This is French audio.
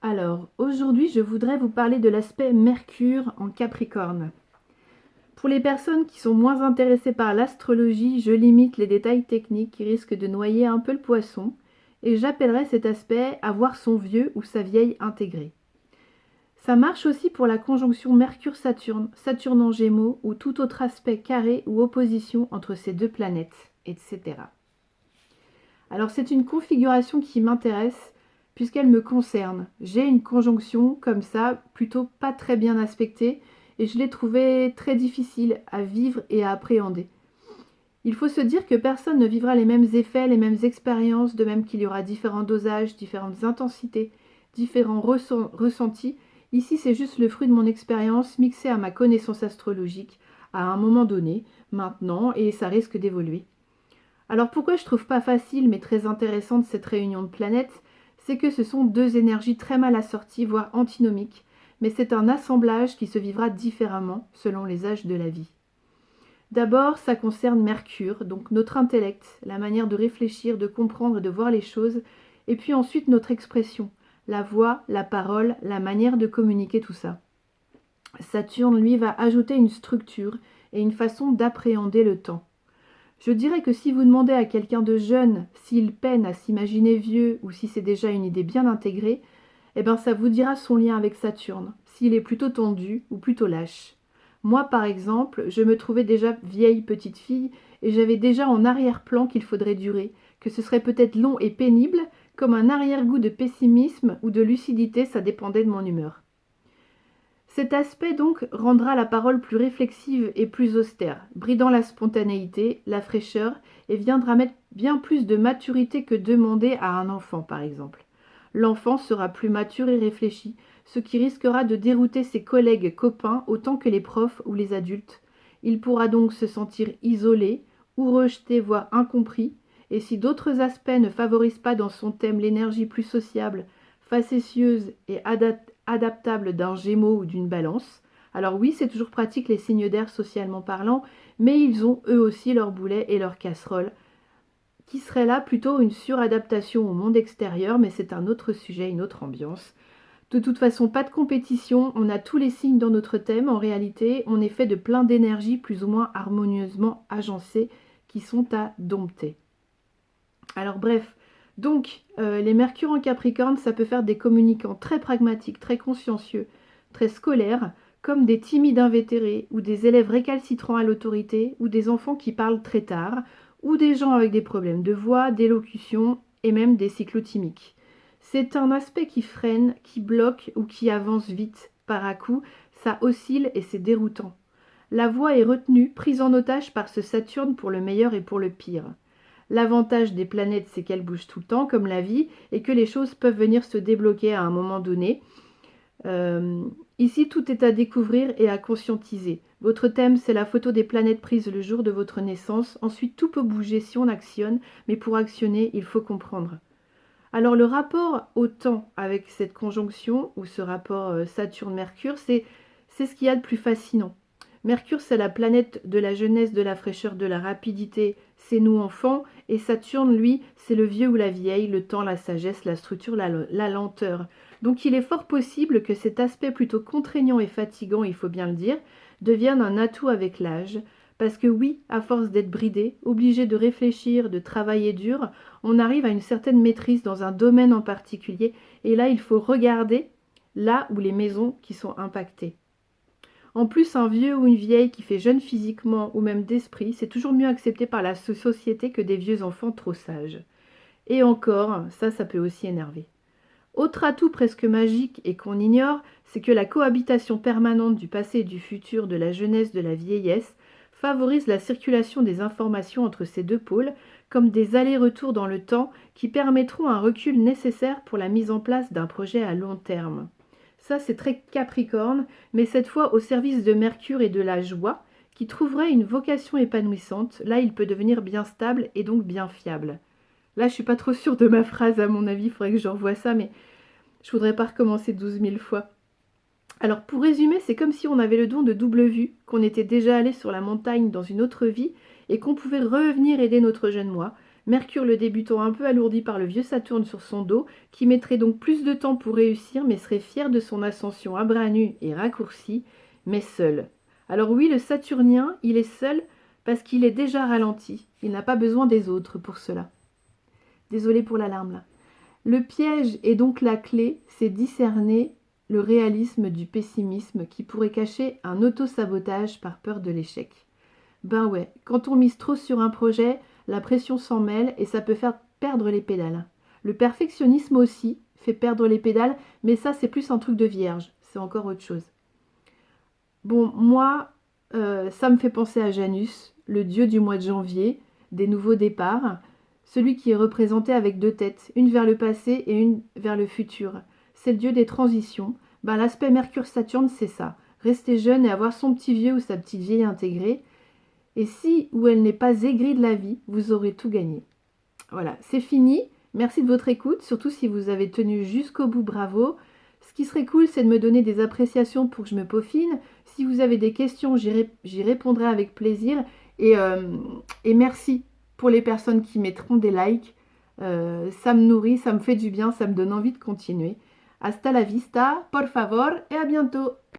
Alors, aujourd'hui, je voudrais vous parler de l'aspect Mercure en Capricorne. Pour les personnes qui sont moins intéressées par l'astrologie, je limite les détails techniques qui risquent de noyer un peu le poisson, et j'appellerai cet aspect avoir son vieux ou sa vieille intégrée. Ça marche aussi pour la conjonction Mercure-Saturne, Saturne en Gémeaux, ou tout autre aspect carré ou opposition entre ces deux planètes, etc. Alors c'est une configuration qui m'intéresse puisqu'elle me concerne. J'ai une conjonction comme ça, plutôt pas très bien aspectée, et je l'ai trouvée très difficile à vivre et à appréhender. Il faut se dire que personne ne vivra les mêmes effets, les mêmes expériences, de même qu'il y aura différents dosages, différentes intensités, différents ressentis. Ici, c'est juste le fruit de mon expérience mixée à ma connaissance astrologique à un moment donné, maintenant, et ça risque d'évoluer. Alors pourquoi je trouve pas facile mais très intéressante cette réunion de planètes, c'est que ce sont deux énergies très mal assorties, voire antinomiques, mais c'est un assemblage qui se vivra différemment selon les âges de la vie. D'abord, ça concerne Mercure, donc notre intellect, la manière de réfléchir, de comprendre et de voir les choses, et puis ensuite notre expression, la voix, la parole, la manière de communiquer tout ça. Saturne, lui, va ajouter une structure et une façon d'appréhender le temps. Je dirais que si vous demandez à quelqu'un de jeune s'il peine à s'imaginer vieux ou si c'est déjà une idée bien intégrée, eh ben ça vous dira son lien avec Saturne, s'il est plutôt tendu ou plutôt lâche. Moi, par exemple, je me trouvais déjà vieille petite fille et j'avais déjà en arrière-plan qu'il faudrait durer, que ce serait peut-être long et pénible, comme un arrière-goût de pessimisme ou de lucidité, ça dépendait de mon humeur. Cet aspect donc rendra la parole plus réflexive et plus austère, bridant la spontanéité, la fraîcheur, et viendra mettre bien plus de maturité que demandé à un enfant par exemple. L'enfant sera plus mature et réfléchi, ce qui risquera de dérouter ses collègues copains autant que les profs ou les adultes. Il pourra donc se sentir isolé ou rejeté voire incompris, et si d'autres aspects ne favorisent pas dans son thème l'énergie plus sociable, facétieuse et adaptable d'un Gémeaux ou d'une Balance. Alors oui, c'est toujours pratique les signes d'air socialement parlant, mais ils ont eux aussi leurs boulets et leurs casseroles, qui serait là plutôt une suradaptation au monde extérieur, mais c'est un autre sujet, une autre ambiance. De toute façon, pas de compétition, on a tous les signes dans notre thème, en réalité, on est fait de plein d'énergies plus ou moins harmonieusement agencées qui sont à dompter. Alors bref, donc les Mercure en Capricorne, ça peut faire des communicants très pragmatiques, très consciencieux, très scolaires, comme des timides invétérés, ou des élèves récalcitrants à l'autorité, ou des enfants qui parlent très tard, ou des gens avec des problèmes de voix, d'élocution, et même des cyclotimiques. C'est un aspect qui freine, qui bloque ou qui avance vite. Par à coup, ça oscille et c'est déroutant. La voix est retenue, prise en otage par ce Saturne pour le meilleur et pour le pire. L'avantage des planètes, c'est qu'elles bougent tout le temps, comme la vie, et que les choses peuvent venir se débloquer à un moment donné. Euh, Ici, tout est à découvrir et à conscientiser. Votre thème, c'est la photo des planètes prises le jour de votre naissance. Ensuite, tout peut bouger si on actionne, mais pour actionner, il faut comprendre. Alors, le rapport au temps avec cette conjonction, ou ce rapport Saturne-Mercure, c'est ce qu'il y a de plus fascinant. Mercure, c'est la planète de la jeunesse, de la fraîcheur, de la rapidité, c'est nous enfants, et Saturne, lui, c'est le vieux ou la vieille, le temps, la sagesse, la structure, la lenteur. Donc il est fort possible que cet aspect plutôt contraignant et fatigant, il faut bien le dire, devienne un atout avec l'âge, parce que oui, à force d'être bridé, obligé de réfléchir, de travailler dur, on arrive à une certaine maîtrise dans un domaine en particulier, et là il faut regarder là où les maisons qui sont impactées. En plus, un vieux ou une vieille qui fait jeune physiquement ou même d'esprit, c'est toujours mieux accepté par la société que des vieux enfants trop sages. Et encore, ça peut aussi énerver. Autre atout presque magique et qu'on ignore, c'est que la cohabitation permanente du passé et du futur, de la jeunesse, de la vieillesse, favorise la circulation des informations entre ces deux pôles, comme des allers-retours dans le temps qui permettront un recul nécessaire pour la mise en place d'un projet à long terme. Ça, c'est très Capricorne, mais cette fois au service de Mercure et de la joie, qui trouverait une vocation épanouissante. Là, il peut devenir bien stable et donc bien fiable. Là, je suis pas trop sûre de ma phrase, à mon avis, il faudrait que je revoie ça, mais je voudrais pas recommencer 12 000 fois. Alors, pour résumer, c'est comme si on avait le don de double vue, qu'on était déjà allé sur la montagne dans une autre vie et qu'on pouvait revenir aider notre jeune moi, Mercure le débutant un peu alourdi par le vieux Saturne sur son dos, qui mettrait donc plus de temps pour réussir, mais serait fier de son ascension à bras nus et raccourcie, mais seul. Alors oui, le Saturnien, il est seul parce qu'il est déjà ralenti. Il n'a pas besoin des autres pour cela. Désolée pour l'alarme là. Le piège est donc la clé, c'est discerner le réalisme du pessimisme qui pourrait cacher un auto-sabotage par peur de l'échec. Ben ouais, quand on mise trop sur un projet, la pression s'en mêle et ça peut faire perdre les pédales. Le perfectionnisme aussi fait perdre les pédales, mais ça c'est plus un truc de vierge, c'est encore autre chose. Bon, moi, ça me fait penser à Janus, le dieu du mois de janvier, des nouveaux départs, celui qui est représenté avec deux têtes, une vers le passé et une vers le futur. C'est le dieu des transitions. Ben, l'aspect Mercure-Saturne, c'est ça. Rester jeune et avoir son petit vieux ou sa petite vieille intégrée. Et si ou elle n'est pas aigrie de la vie, vous aurez tout gagné. Voilà, c'est fini. Merci de votre écoute, surtout si vous avez tenu jusqu'au bout, bravo. Ce qui serait cool, c'est de me donner des appréciations pour que je me peaufine. Si vous avez des questions, j'y répondrai avec plaisir. Et merci pour les personnes qui mettront des likes. Ça me nourrit, ça me fait du bien, ça me donne envie de continuer. Hasta la vista, por favor, et à bientôt.